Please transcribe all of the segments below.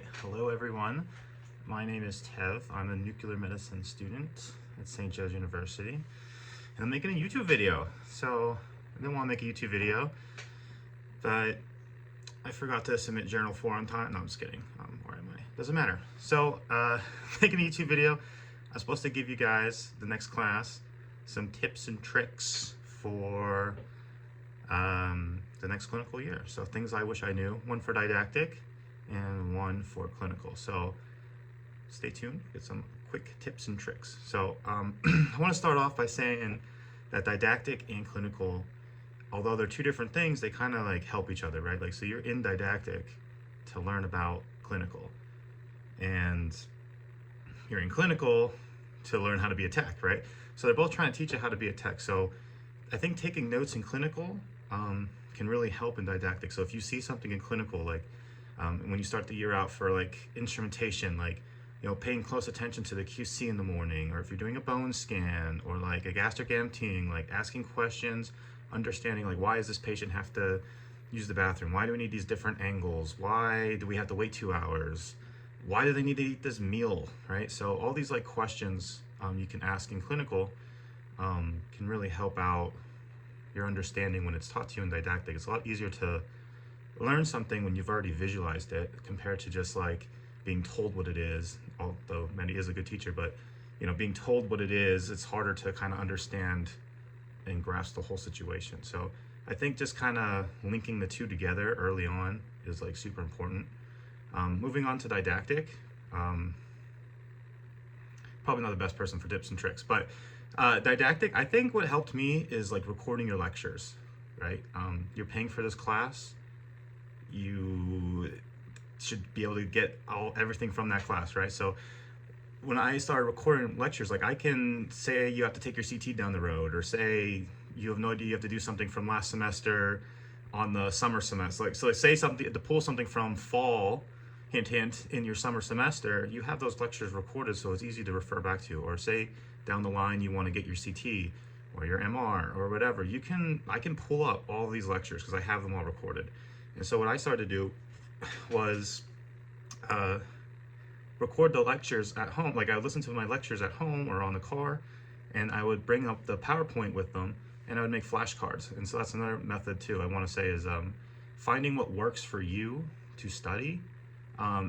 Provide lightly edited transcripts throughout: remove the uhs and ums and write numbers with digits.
right, hello everyone. My name is Tev. I'm a nuclear medicine student at St. Joe's University, and I'm making a YouTube video. So I didn't want to make a YouTube video, but I forgot to submit Journal 4 on time. No, I'm just kidding. Where am I? Doesn't matter. So making a YouTube video. I'm supposed to give you guys, the next class, some tips and tricks for the next clinical year. So things I wish I knew, one for didactic and one for clinical. So stay tuned, get some quick tips and tricks. So I want to start off by saying that didactic and clinical, although they're two different things, they kind of like help each other, right? Like, so you're in didactic to learn about clinical, and you're in clinical to learn how to be a tech, right? So they're both trying to teach you how to be a tech. So I think taking notes in clinical can really help in didactic. So if you see something in clinical, like when you start the year out for like instrumentation, like, you know, paying close attention to the QC in the morning, or if you're doing a bone scan or like a gastric emptying, like asking questions, understanding like, why does this patient have to use the bathroom? Why do we need these different angles? Why do we have to wait 2 hours? Why do they need to eat this meal, right? So all these like questions you can ask in clinical can really help out your understanding when it's taught to you in didactic. It's a lot easier to learn something when you've already visualized it compared to just like being told what it is, although Mandy is a good teacher, but you know, being told what it is, it's harder to kind of understand and grasp the whole situation. So I think just kind of linking the two together early on is like super important. Moving on to didactic, probably not the best person for tips and tricks, but didactic, I think what helped me is like recording your lectures, right? You're paying for this class, you should be able to get everything from that class, right? So when I started recording lectures, like I can say you have to take your CT down the road, or say you have no idea you have to do something from last semester on the summer semester. Like, so like say something to pull something from fall, hint hint, in your summer semester, you have those lectures recorded, so it's easy to refer back to. Or say down the line you want to get your CT or your MR or whatever, I can pull up all these lectures because I have them all recorded. And so what I started to do was record the lectures at home. Like I would listen to my lectures at home or on the car, and I would bring up the PowerPoint with them, and I would make flashcards. And so that's another method too I want to say is finding what works for you to study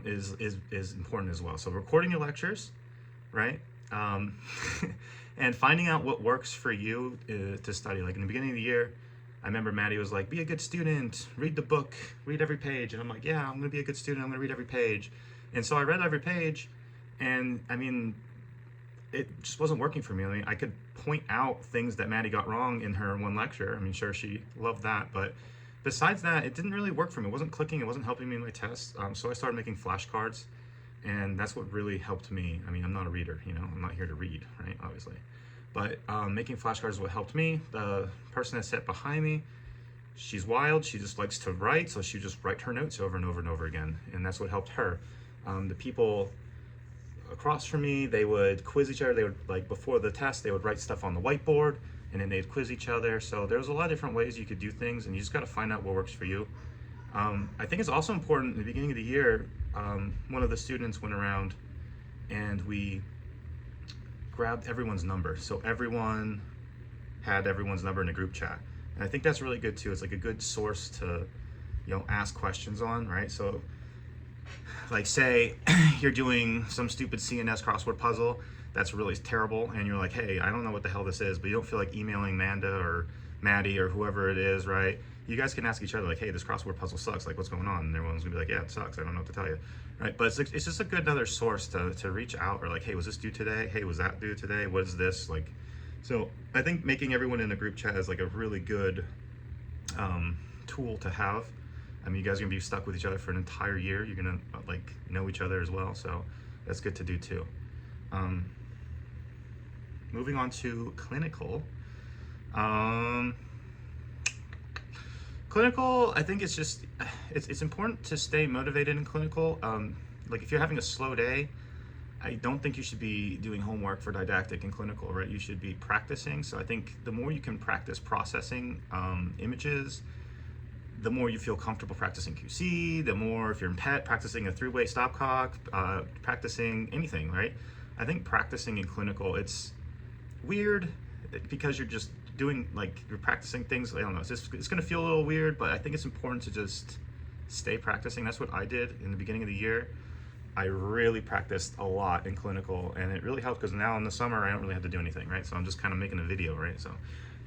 is important as well. So recording your lectures, right? And finding out what works for you to study. Like in the beginning of the year, I remember Maddie was like, be a good student, read the book, read every page. And I'm like, yeah, I'm gonna be a good student, I'm gonna read every page. And so I read every page, and I mean, it just wasn't working for me. I mean, I could point out things that Maddie got wrong in her one lecture. I mean, sure, she loved that, but besides that, it didn't really work for me. It wasn't clicking, it wasn't helping me in my tests. So I started making flashcards, and that's what really helped me. I mean, I'm not a reader, you know, I'm not here to read, right, obviously. But making flashcards is what helped me. The person that sat behind me, she's wild, she just likes to write, so she just write her notes over and over and over again, and that's what helped her. The people across from me, they would quiz each other. They would, like, before the test, they would write stuff on the whiteboard, and then they'd quiz each other. So there's a lot of different ways you could do things, and you just got to find out what works for you. I think it's also important, in the beginning of the year, one of the students went around and we grabbed everyone's number. So everyone had everyone's number in a group chat. And I think that's really good too. It's like a good source to, you know, ask questions on, right? So like say you're doing some stupid CNS crossword puzzle that's really terrible, and you're like, hey, I don't know what the hell this is, but you don't feel like emailing Manda or Maddie or whoever it is, right? You guys can ask each other like, hey, this crossword puzzle sucks, like what's going on? And everyone's gonna be like, yeah, it sucks, I don't know what to tell you, right? But it's just a good another source to reach out, or like, hey, was this due today? Hey, was that due today? What is this? Like, so I think making everyone in a group chat is like a really good tool to have. I mean, you guys are gonna be stuck with each other for an entire year. You're gonna like know each other as well, so that's good to do too. Moving on to clinical. Clinical, I think it's just, it's important to stay motivated in clinical. Like if you're having a slow day, I don't think you should be doing homework for didactic and clinical, right? You should be practicing. So I think the more you can practice processing images, the more you feel comfortable practicing QC, the more, if you're in PET, practicing a three-way stopcock, practicing anything, right? I think practicing in clinical, it's weird because you're just doing, like, you're practicing things, I don't know, it's gonna feel a little weird, but I think it's important to just stay practicing. That's what I did in the beginning of the year. I really practiced a lot in clinical, and it really helped because now in the summer I don't really have to do anything, right? So I'm just kind of making a video, right? So,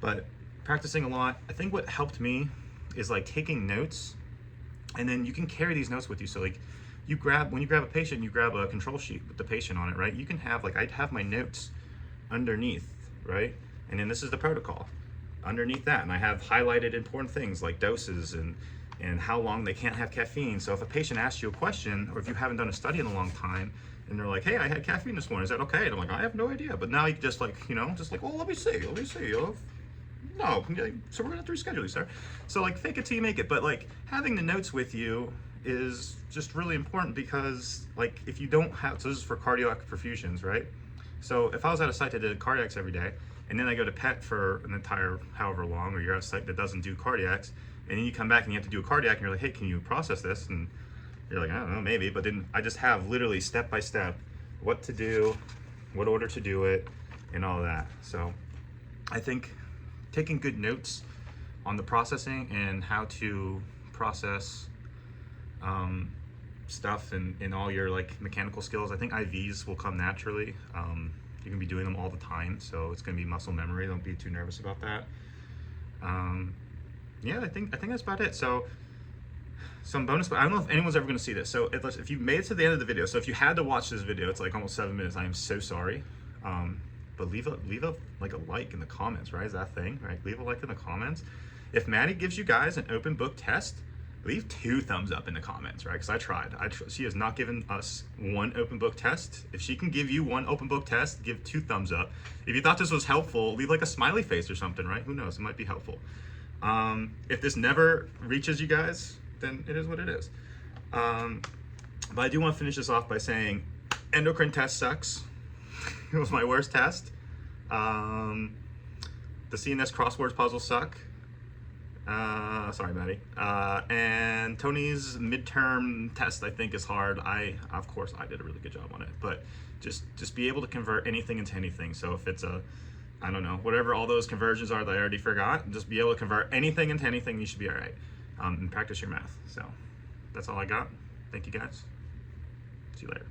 but practicing a lot, I think what helped me is like taking notes, and then you can carry these notes with you. So like when you grab a patient, you grab a control sheet with the patient on it, right? You can have, like, I'd have my notes underneath, right? And then this is the protocol underneath that, and I have highlighted important things like doses and how long they can't have caffeine. So if a patient asks you a question, or if you haven't done a study in a long time, and they're like, hey, I had caffeine this morning, is that okay? And I'm like, I have no idea. But now you just like, just like, well, let me see. No, so we're gonna have to reschedule you, sir. So like, fake it till you make it. But like, having the notes with you is just really important, because like, if you don't have, so this is for cardiac perfusions, right? So if I was at a site that did cardiacs every day, and then I go to PET for an entire however long, or you're at a site that doesn't do cardiacs, and then you come back and you have to do a cardiac, and you're like, hey, can you process this? And you're like, I don't know, maybe. But then I just have literally step by step what to do, what order to do it, and all that. So I think taking good notes on the processing and how to process stuff and all your like mechanical skills, I think IVs will come naturally. You can be doing them all the time, so it's going to be muscle memory. Don't be too nervous about that. Yeah, I think that's about it. So some bonus, but I don't know if anyone's ever going to see this. So if you made it to the end of the video, so if you had to watch this video, it's like almost 7 minutes. I am so sorry. But leave a like a like in the comments, right? Is that a thing, right? Leave a like in the comments. If Maddie gives you guys an open book test, leave 2 thumbs up in the comments, right? Because I tried. She has not given us 1 open book test. If she can give you 1 open book test, give 2 thumbs up. If you thought this was helpful, leave like a smiley face or something, right? Who knows? It might be helpful. If this never reaches you guys, then it is what it is. But I do want to finish this off by saying endocrine test sucks. It was my worst test. The CNS crosswords puzzles suck. Sorry, Maddie. And Tony's midterm test, I think, is hard. Of course, I did a really good job on it, but just be able to convert anything into anything. So if it's I don't know, whatever all those conversions are that I already forgot, just be able to convert anything into anything, you should be all right. And practice your math. So that's all I got. Thank you guys. See you later.